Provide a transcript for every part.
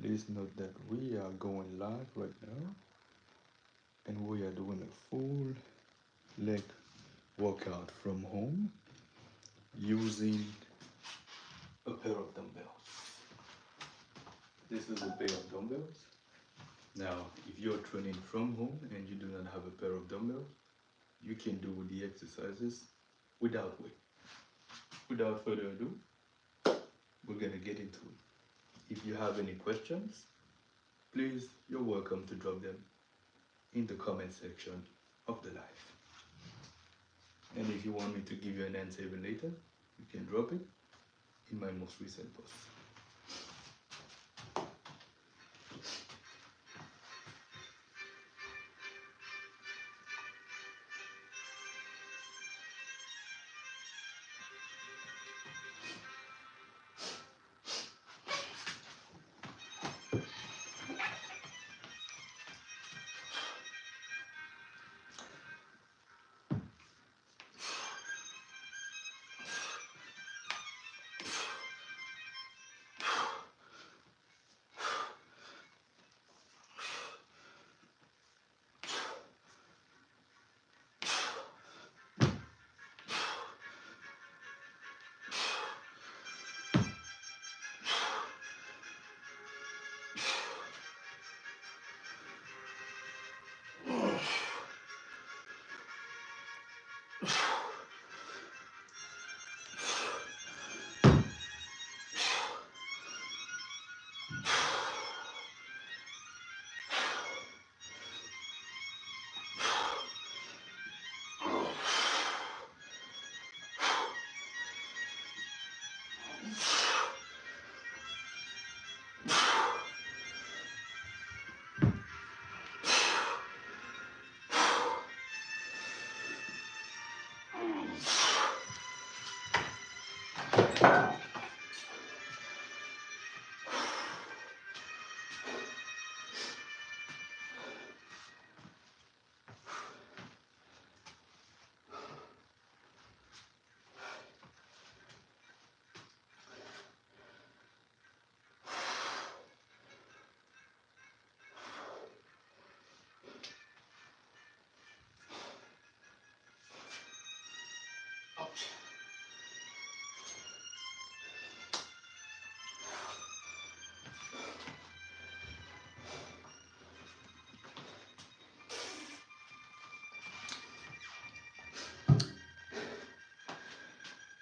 Please note that we are going live right now and we are doing a full leg workout from home using a pair of dumbbells. This is a pair of dumbbells. Now, if you're training from home and you do not have a pair of dumbbells, you can do the exercises without weight. Without further ado, we're gonna get into it. If you have any questions, please, you're welcome to drop them in the comment section of the live. And if you want me to give you an answer even later, you can drop it in my most recent post.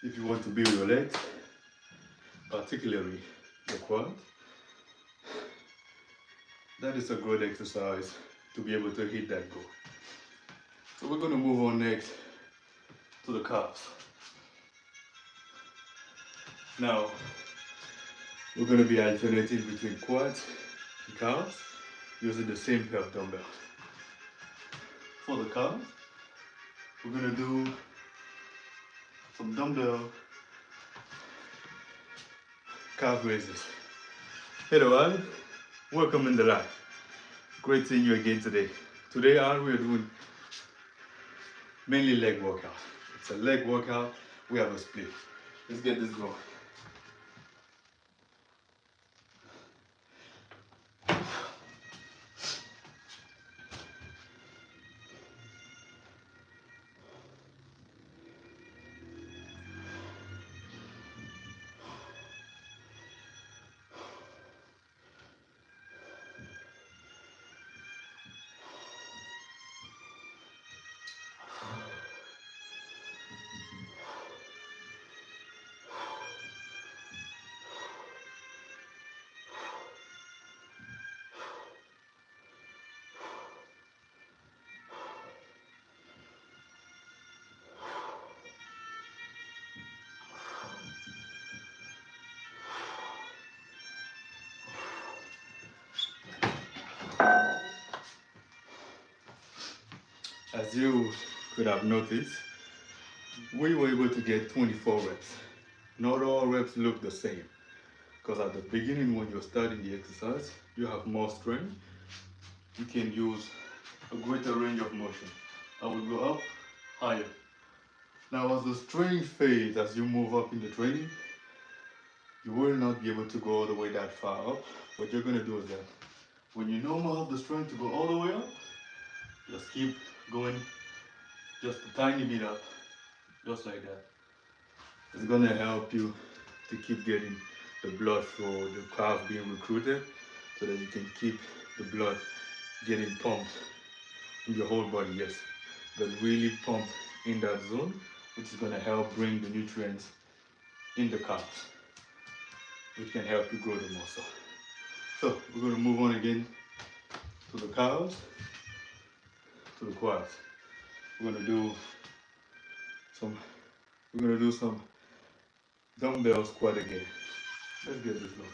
If you want to build your legs, particularly your quad, that is a good exercise to be able to hit that goal. So we're going to move on next to the calves. Now, we're going to be alternating between quads and calves using the same pair of dumbbells. For the calves, we're going to do some dumbbell calf raises. Hello all, welcome in the live. Great seeing you again today. Today all we are doing mainly leg workout. It's a leg workout, we have a split. Let's get this going. As you could have noticed, we were able to get 24 reps. Not all reps look the same, because at the beginning when you're starting the exercise, you have more strength. You can use a greater range of motion. I will go up, higher. Now as the strength fades, as you move up in the training, You will not be able to go all the way that far up. What you're gonna do is that when you no more have the strength to go all the way up, just keep going just a tiny bit up, just like that. It's gonna help you to keep getting the blood flow, the calf being recruited, so that you can keep the blood getting pumped in your whole body, yes. But really pump in that zone, which is gonna help bring the nutrients in the calves, which can help you grow the muscle. So we're gonna move on again to the calves, to the quads. We're gonna do some dumbbell squat again. Let's get this going.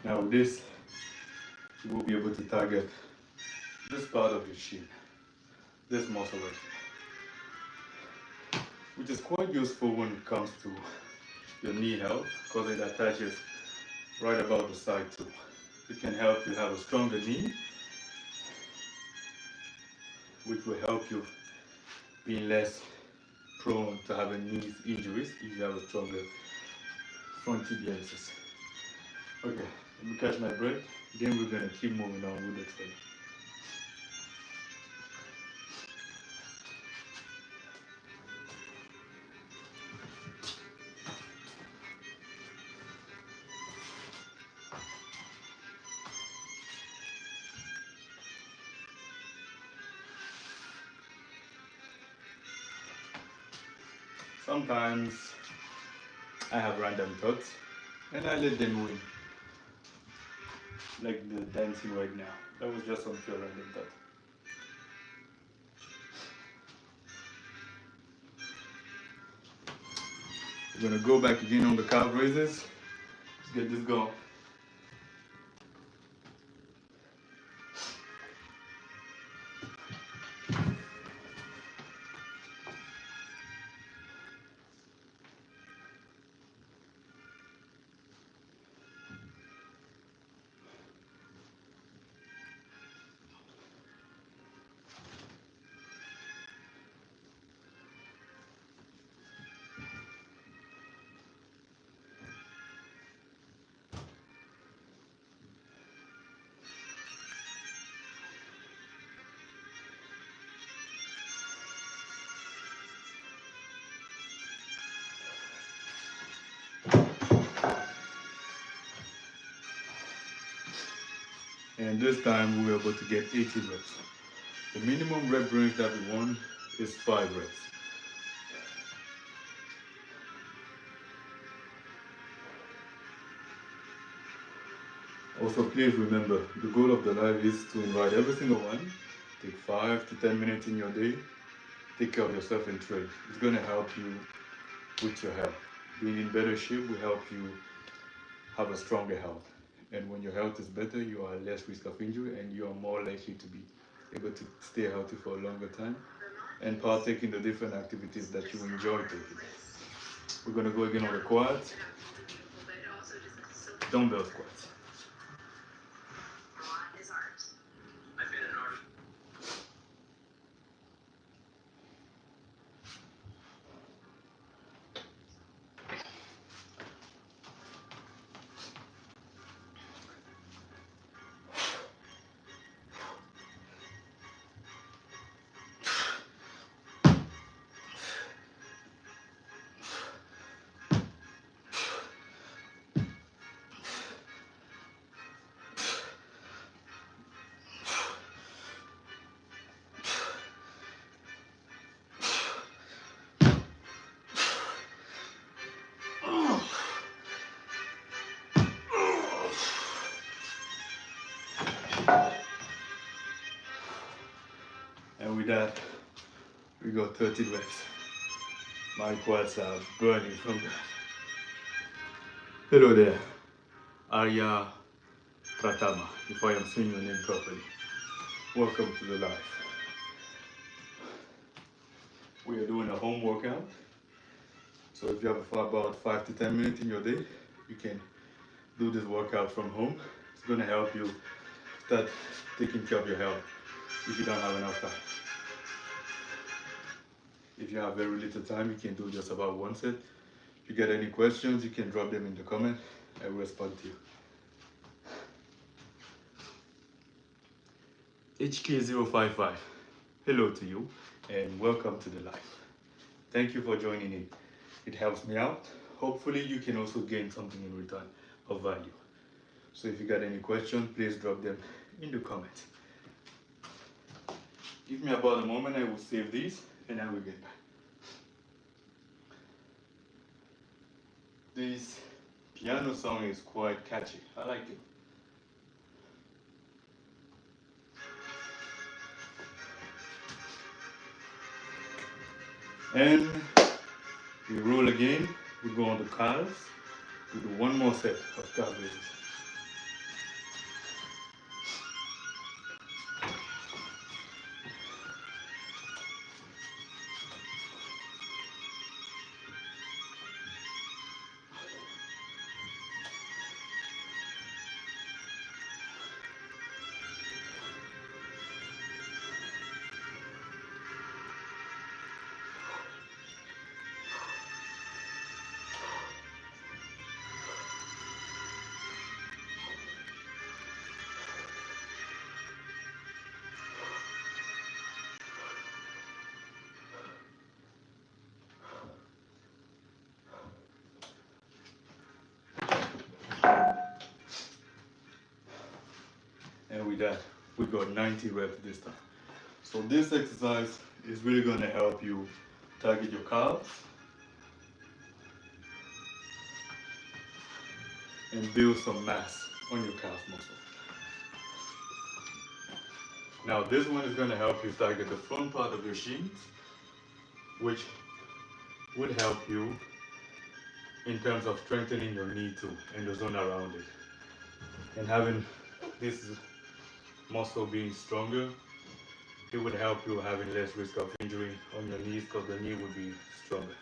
Now with this, you will be able to target this part of your shin, this muscle right here, which is quite useful when it comes to your knee health, because it attaches right about the side too. It can help you have a stronger knee, which will help you be less prone to having knee injuries if you have a stronger front tibialis. Okay, let me catch my breath. Then we're gonna keep moving on with the training. Sometimes I have random thoughts and I let them win, like the dancing right now. That was just some pure random thought. We're gonna go back again on the calf raises. Let's get this going. And this time we were able to get 80 reps. The minimum rep range that we want is 5 reps. Also, please remember, the goal of the live is to invite every single one. Take 5 to 10 minutes in your day. Take care of yourself and train. It's going to help you with your health. Being in better shape will help you have a stronger health. And when your health is better, you are less risk of injury and you are more likely to be able to stay healthy for a longer time and partake in the different activities that you enjoy taking. We're going to go again on the quads, dumbbell squats. with that, we got 30 reps. My quads are burning from that. Hello there, Arya Pratama, if I am saying your name properly. Welcome to the live. We are doing a home workout. So if you have about 5 to 10 minutes in your day, you can do this workout from home. It's gonna help you start taking care of your health if you don't have enough time. If you have very little time, you can do just about one set. If you get any questions, you can drop them in the comment. I will respond to you. HK055, hello to you and welcome to the live. Thank you for joining in. It helps me out. Hopefully you can also gain something in return of value. So if you got any questions, please drop them in the comments. Give me about a moment, I will save these and I will get back. This piano song is quite catchy. I like it. And we roll again. We go on the calves. We do one more set of calf raises. And with that, we got 90 reps this time. So this exercise is really going to help you target your calves and build some mass on your calf muscle. Now this one is going to help you target the front part of your shins, which would help you in terms of strengthening your knee too and the zone around it. And having this muscle being stronger, it would help you having less risk of injury on your knees because the knee would be stronger.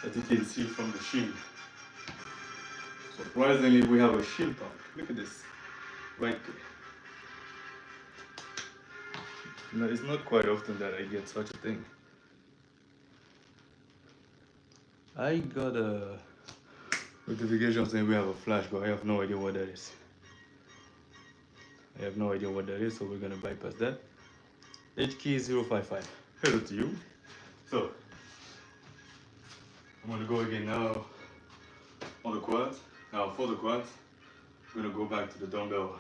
As you can see from the shin. Surprisingly, we have a shin pump. Look at this, right there. Now, it's not quite often that I get such a thing. I got a notification saying we have a flash, but I have no idea what that is. So we're gonna bypass that. HK055, hello to you. So, I'm gonna go again now on the quads. Now for the quads, we're gonna go back to the dumbbell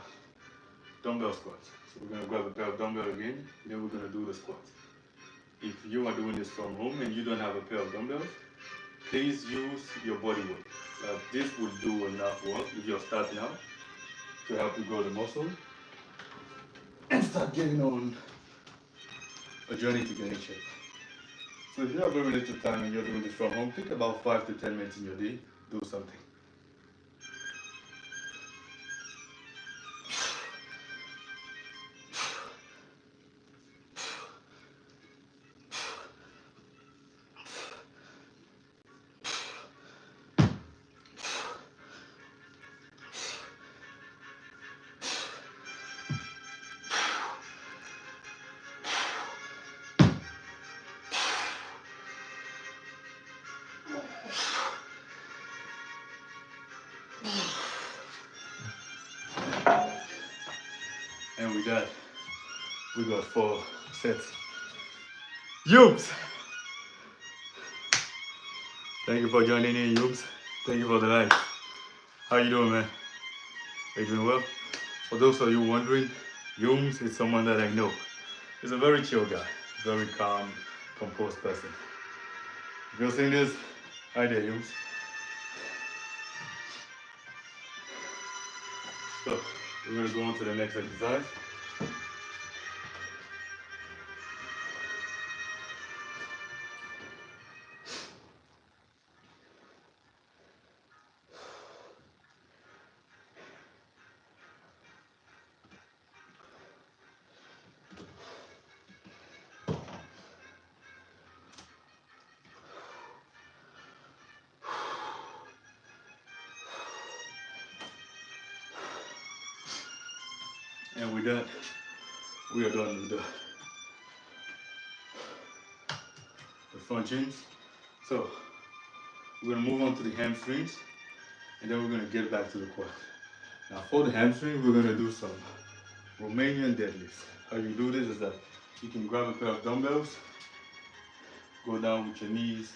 squats. So we're gonna grab a pair of dumbbell again, then we're gonna do the squats. If you are doing this from home and you don't have a pair of dumbbells, please use your body weight. This will do enough work if you're starting out to help you grow the muscle and start getting on a journey to getting shape. So if you have very little time and you're doing this from home, take about 5 to 10 minutes in your day, do something. And with that, we got 4 sets. Yoobs! Thank you for joining in, Yoobs. Thank you for the like. How you doing, man? Are you doing well? For those of you wondering, Yums is someone that I know. He's a very chill guy, very calm, composed person. If you're seeing this, hi there, Yums. So, we're gonna go on to the next exercise. And with that, we are done with the front chins. So, we're gonna move on to the hamstrings, and then we're gonna get back to the quad. Now for the hamstring, we're gonna do some Romanian deadlifts. How you do this is that you can grab a pair of dumbbells, go down with your knees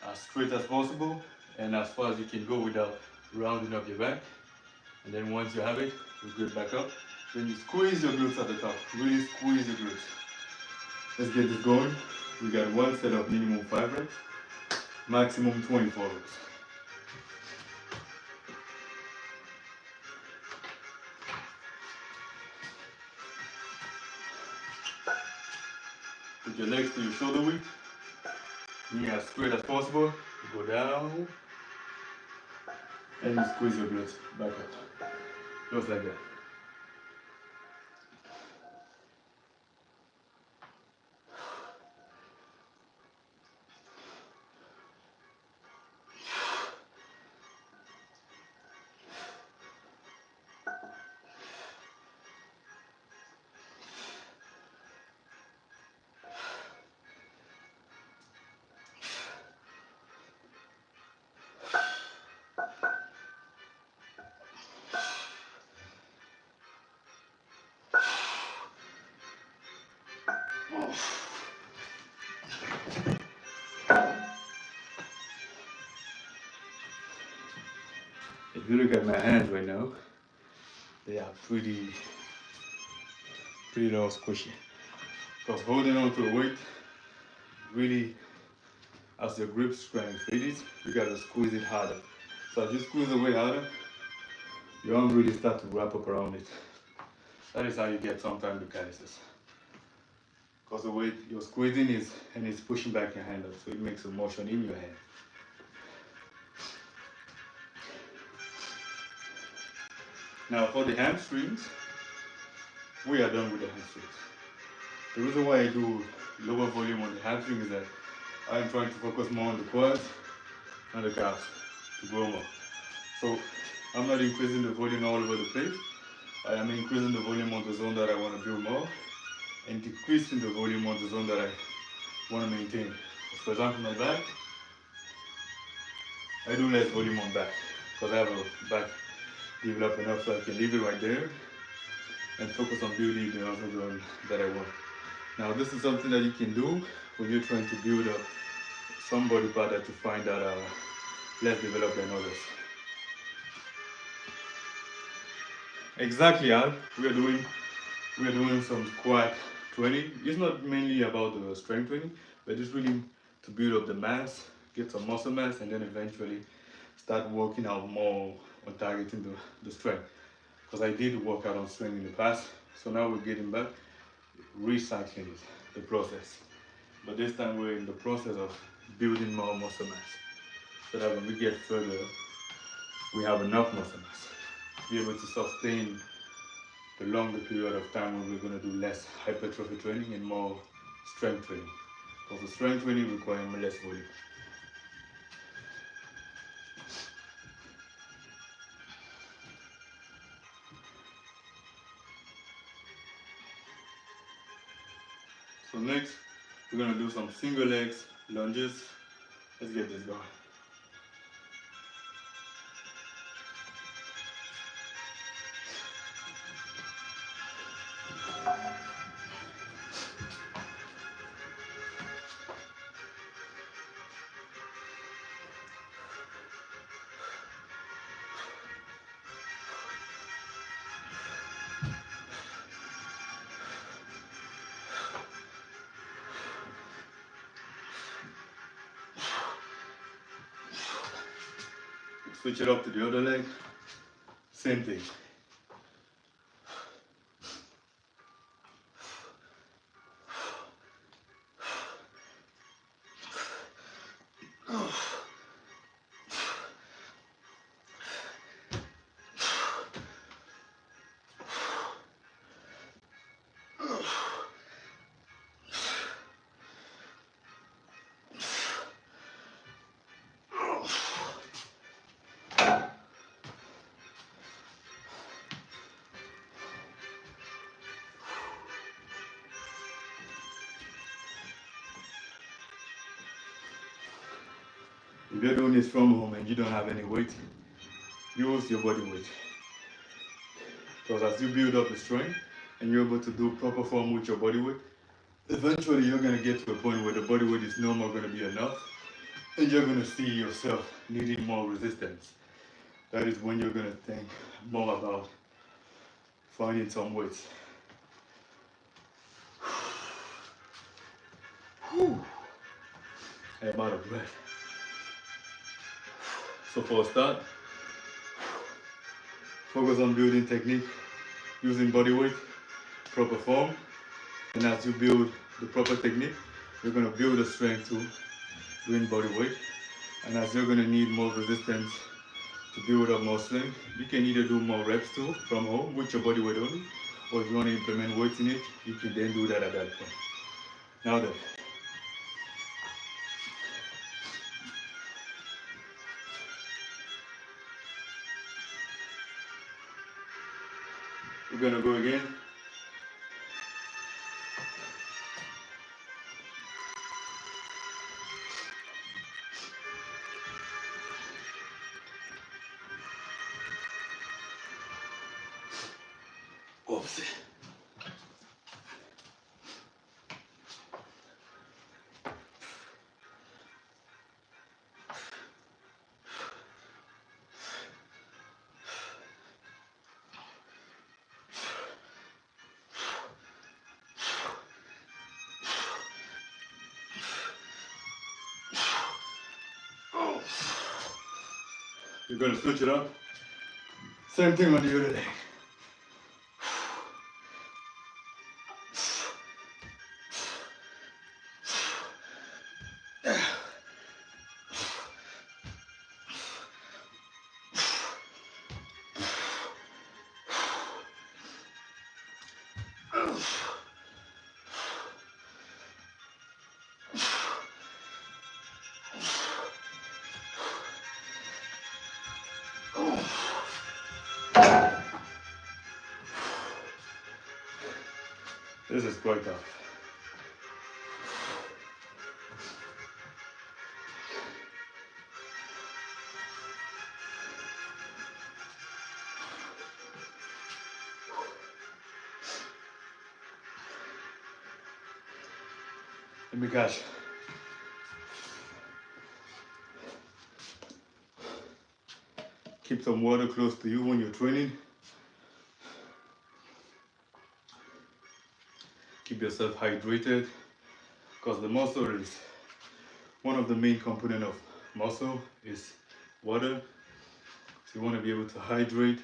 as straight as possible and as far as you can go without rounding up your back. And then once you have it, you get back up. Then you squeeze your glutes at the top. Really squeeze your glutes. Let's get this going. We got one set of minimum 5 reps, maximum 24 reps. Put your legs to your shoulder width. Knee as straight as possible. You go down. And you squeeze your glutes back up. Just like that. If you look at my hands right now, they are pretty all squishy. Because holding on to a weight, really, as your grip strength fades, you gotta squeeze it harder. So as you squeeze the weight harder, your arm really start to wrap up around it. That is how you get sometimes the calluses. Because the weight you're squeezing is, and it's pushing back your hand up, so it makes a motion in your hand. Now for the hamstrings, we are done with the hamstrings. The reason why I do lower volume on the hamstring is that I'm trying to focus more on the quads and the calves to grow more. So I'm not increasing the volume all over the place. I am increasing the volume on the zone that I want to build more and decreasing the volume on the zone that I want to maintain. For example, my back, I do less volume on back because I have a back developed enough so I can leave it right there and focus on building the muscle zone that I want. Now this is something that you can do when you're trying to build up some body part that you find that are less developed than others. Exactly, Al. We are doing some squat training. It's not mainly about the strength training, but it's really to build up the mass, get some muscle mass, and then eventually start working out more on targeting the strength. Because I did work out on strength in the past, so now we're getting back, recycling it, the process. But this time we're in the process of building more muscle mass, so that when we get further, we have enough muscle mass to be able to sustain the longer period of time when we're going to do less hypertrophy training and more strength training. Because the strength training requires less volume. So next, we're going to do some single legs lunges. Let's get this going. Switch it up to the other leg. Same thing. If you're doing this from home and you don't have any weight, use your body weight. Because as you build up the strength and you're able to do proper form with your body weight, eventually you're going to get to a point where the body weight is no more going to be enough and you're going to see yourself needing more resistance. That is when you're going to think more about finding some weights. I'm out of breath. So for a start, focus on building technique, using body weight, proper form, and as you build the proper technique, you're going to build the strength too, doing body weight. And as you're going to need more resistance to build up more strength, you can either do more reps too from home with your body weight only, or if you want to implement weights in it, you can then do that at that point. Now then, we're going to go again. Oops. You're going to switch it up. Same thing on the other leg. This is quite tough. Let me catch. Keep some water close to you when you're training. Keep yourself hydrated, because the muscle is one of the main components of muscle is water. So you want to be able to hydrate,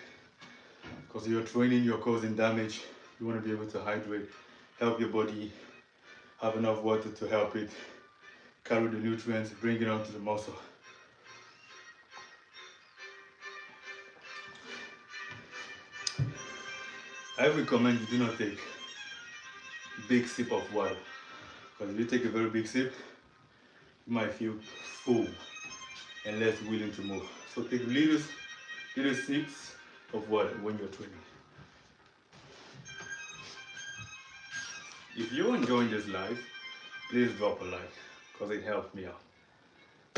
because you're training, you're causing damage. You want to be able to hydrate, help your body have enough water to help it carry the nutrients, bring it onto the muscle. I recommend you do not take big sip of water, because if you take a very big sip, you might feel full and less willing to move. So take little sips of water when you're training. If you're enjoying this live, please drop a like, because it helps me out.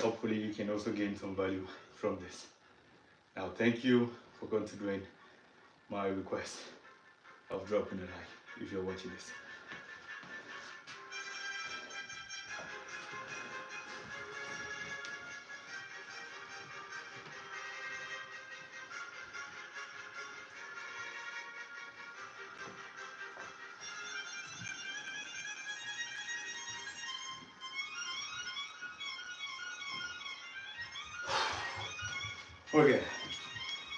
Hopefully you can also gain some value from this. Now thank you for considering my request of dropping a like if you're watching this. Okay,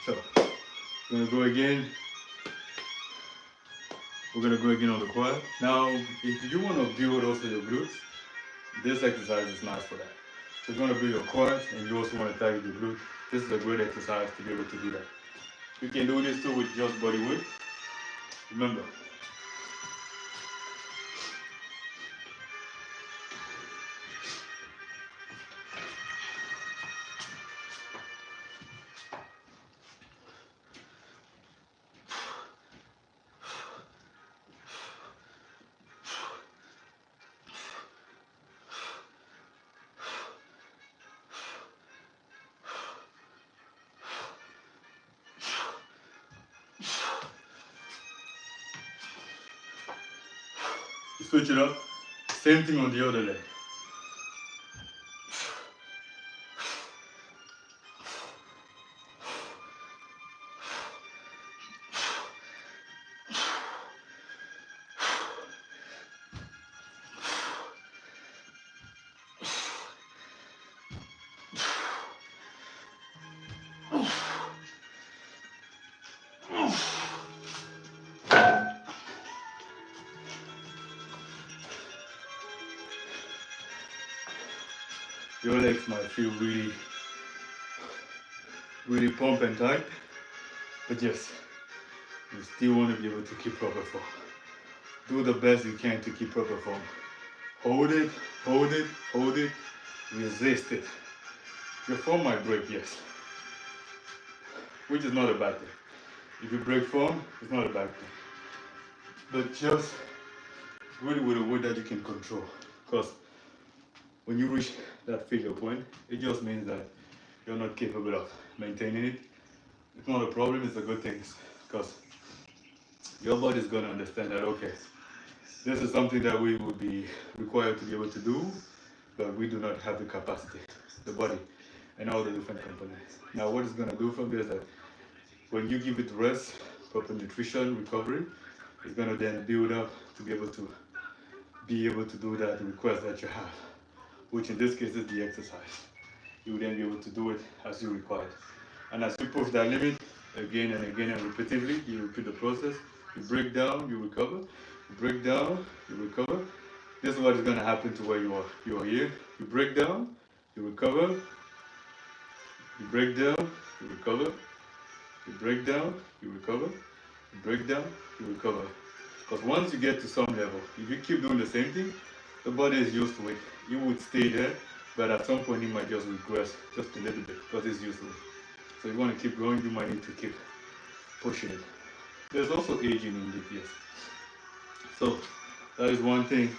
so we're gonna go again. We're gonna go again on the quad. Now, if you want to build also your glutes, this exercise is nice for that. So you're gonna build your quads and you also want to target your glutes. This is a great exercise to be able to do that. You can do this too with just body weight. Remember, you switch it up. Same thing on the other leg. Your legs might feel really pump and tight, but yes, you still want to be able to keep proper form. Do the best you can to keep proper form. Hold it, hold it, hold it, resist it. Your form might break, yes, which is not a bad thing. If you break form, it's not a bad thing. But just really with a way that you can control. Because when you reach that failure point, it just means that you're not capable of maintaining it. It's not a problem, it's a good thing. Because your body is going to understand that, okay, this is something that we would be required to be able to do, but we do not have the capacity, the body, and all the different components. Now, what it's going to do from there is that when you give it rest, proper nutrition, recovery, it's going to then build up to be able to do that request that you have, which in this case is the exercise. You will then be able to do it as you require. And as you push that limit again and again and repetitively, you repeat the process. You break down, you recover. You break down, you recover. This is what is going to happen to where you are. You are here. You break down, you recover. You break down, you recover. You break down, you recover. You break down, you recover. Because once you get to some level, if you keep doing the same thing, the body is used to it. You would stay there, but at some point it might just regress just a little bit because it's used to it. So if you want to keep going, you might need to keep pushing it. There's also aging in DPS. So that is one thing.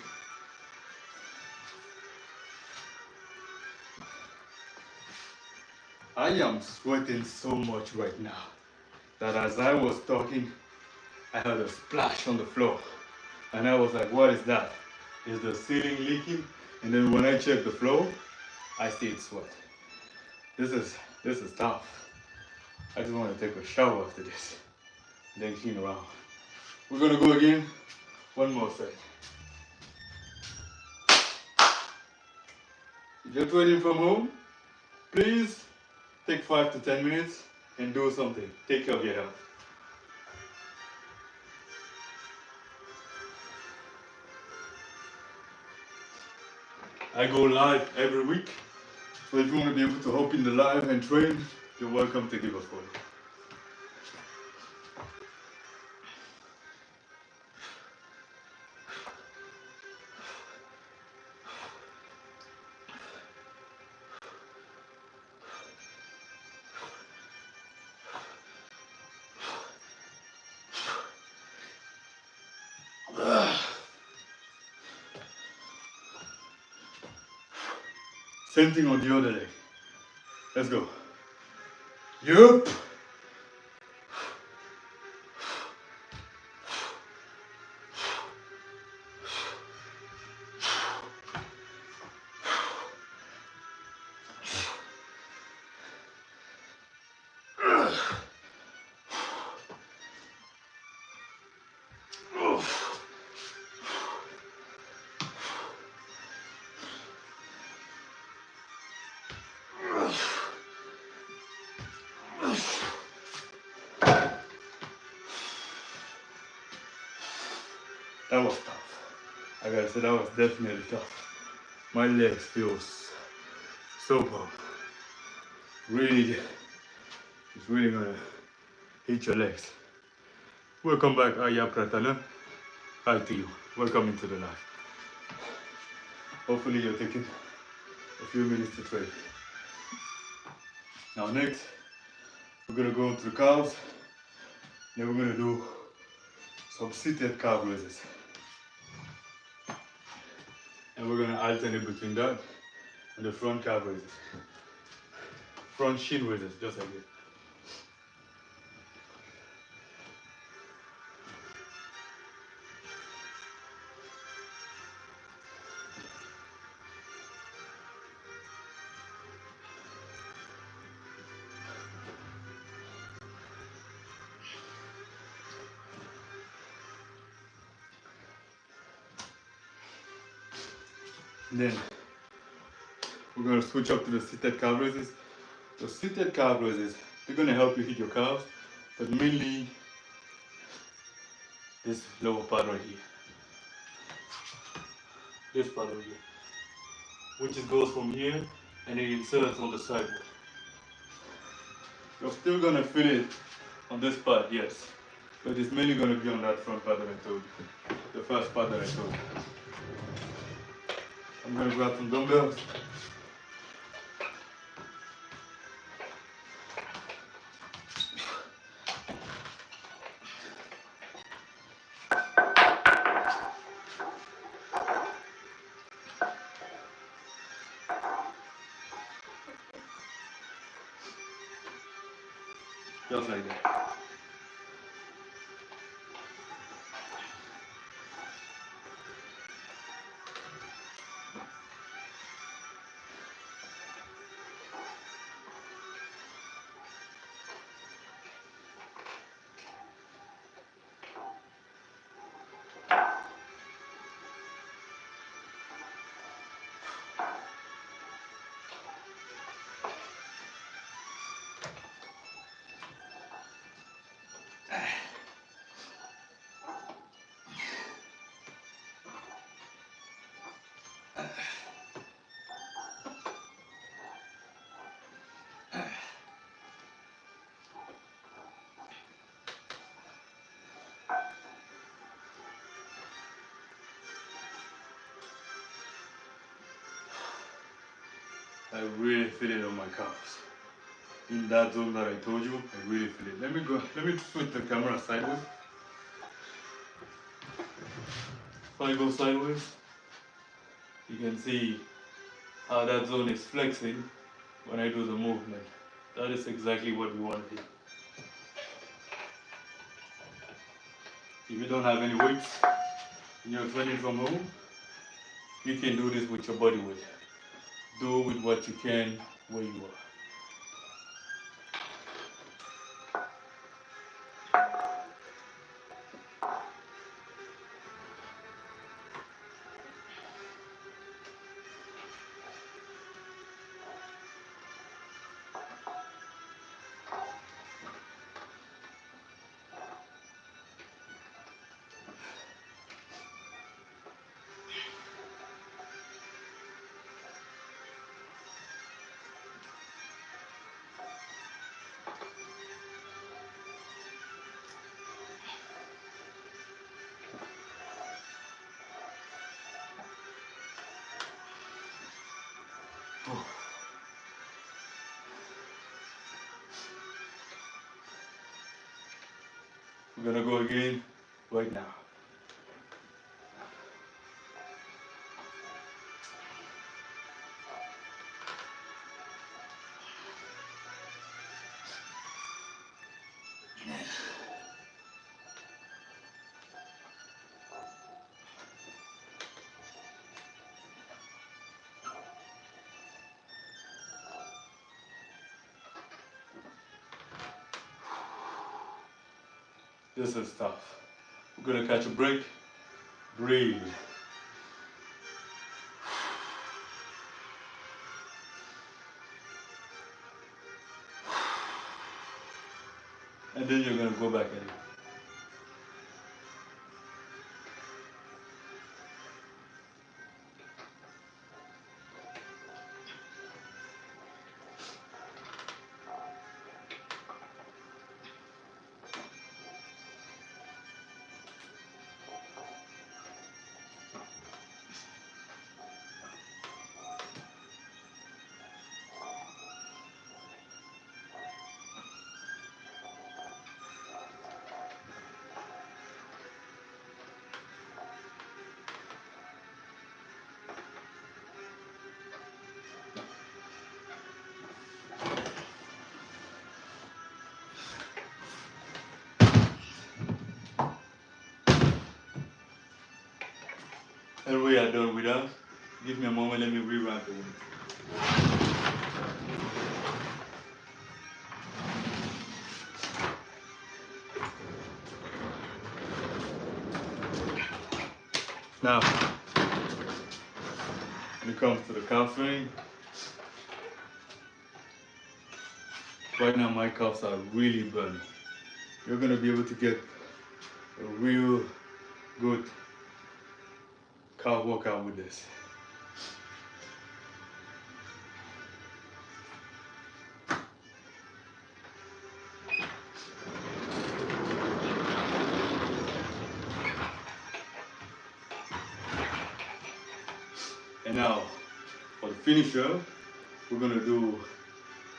I am sweating so much right now that as I was talking, I heard a splash on the floor. And I was like, what is that? Is the ceiling leaking? And then when I checked the floor, I see it sweat. This is tough. I just want to take a shower after this. Then clean around. We're gonna go again. One more set. If you're training from home, please take 5 to 10 minutes and do something. Take care of your health. I go live every week. So if you want to be able to hop in the live and train, you're welcome to give a follow. Same thing on the other leg. Let's go. Yup. That was tough. I gotta say, that was definitely tough. My legs feel so pumped. Really, it's really gonna hit your legs. Welcome back, Aya Pratana. Hi to you. Welcome into the life. Hopefully you're taking a few minutes to train. Now next, we're gonna go into the calves. Then we're gonna do some seated calf raises. And we're gonna alternate between that and the front calf raises. Front shin raises, just like this. And then we're gonna switch up to the seated calf raises. The seated calf raises, they're gonna help you hit your calves, but mainly this lower part right here. This part right here. Which it goes from here and it inserts on the sidewall. You're still gonna feel it on this part, yes. But it's mainly gonna be on that front part that I told you. The first part that I told you. I'm gonna grab some dumbbells. Just like that. I really feel it on my calves. In that zone that I told you, I really feel it. Let me switch the camera sideways. If I go sideways, you can see how that zone is flexing when I do the movement. That is exactly what we want to do. If you don't have any weights and you're training from home, you can do this with your body weight. Do with what you can where you are. We're gonna go again right now. This is tough. We're gonna catch a break. Breathe. And then you're gonna go back at it. And we are done with that. Give me a moment, let me rewrite the one. Now, when it comes to the calfing, right now my calves are really burning. You're gonna be able to get a real good calf workout with this. And now, for the finisher, we're gonna do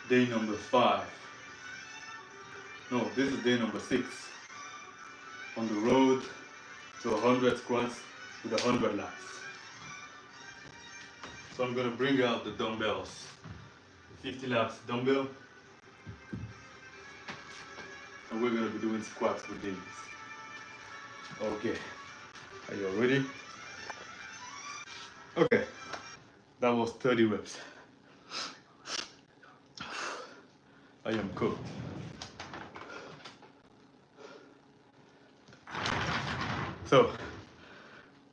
day number 5. No, this is day number 6. On the road to 100 squats with 100 lats. So I'm gonna bring out the dumbbells. 50 laps dumbbell. And we're gonna be doing squats with these. Okay, are you all ready? Okay, that was 30 reps. I am cooked. So,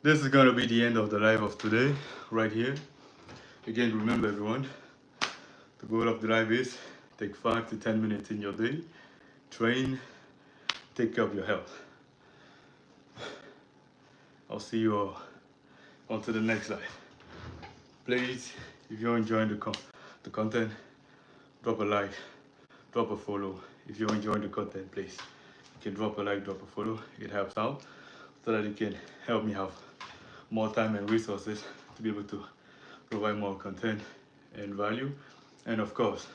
this is gonna be the end of the live of today, right here. Again, remember everyone, the goal of the live is take 5 to 10 minutes in your day, train, take care of your health. I'll see you all on to the next live. Please, if you're enjoying the content, drop a like, drop a follow. If you're enjoying the content, please, you can drop a like, drop a follow. It helps out so that you can help me have more time and resources to be able to provide more content and value, and of course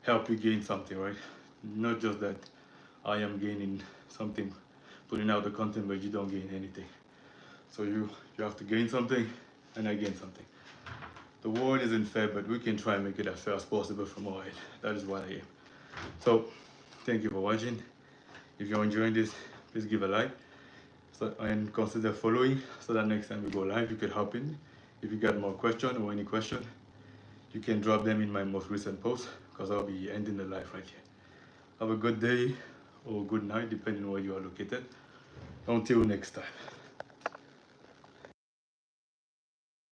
help you gain something, right? Not just that I am gaining something putting out the content, but you don't gain anything. So you have to gain something and I gain something. The world isn't fair, but we can try and make it as fair as possible from our end. That is what I am. So thank you for watching. If you're enjoying this, please give a like and consider following so that next time we go live you can hop in. If you got more questions or any question, you can drop them in my most recent post because I'll be ending the live right here. Have a good day or good night depending on where you are located. Until next time.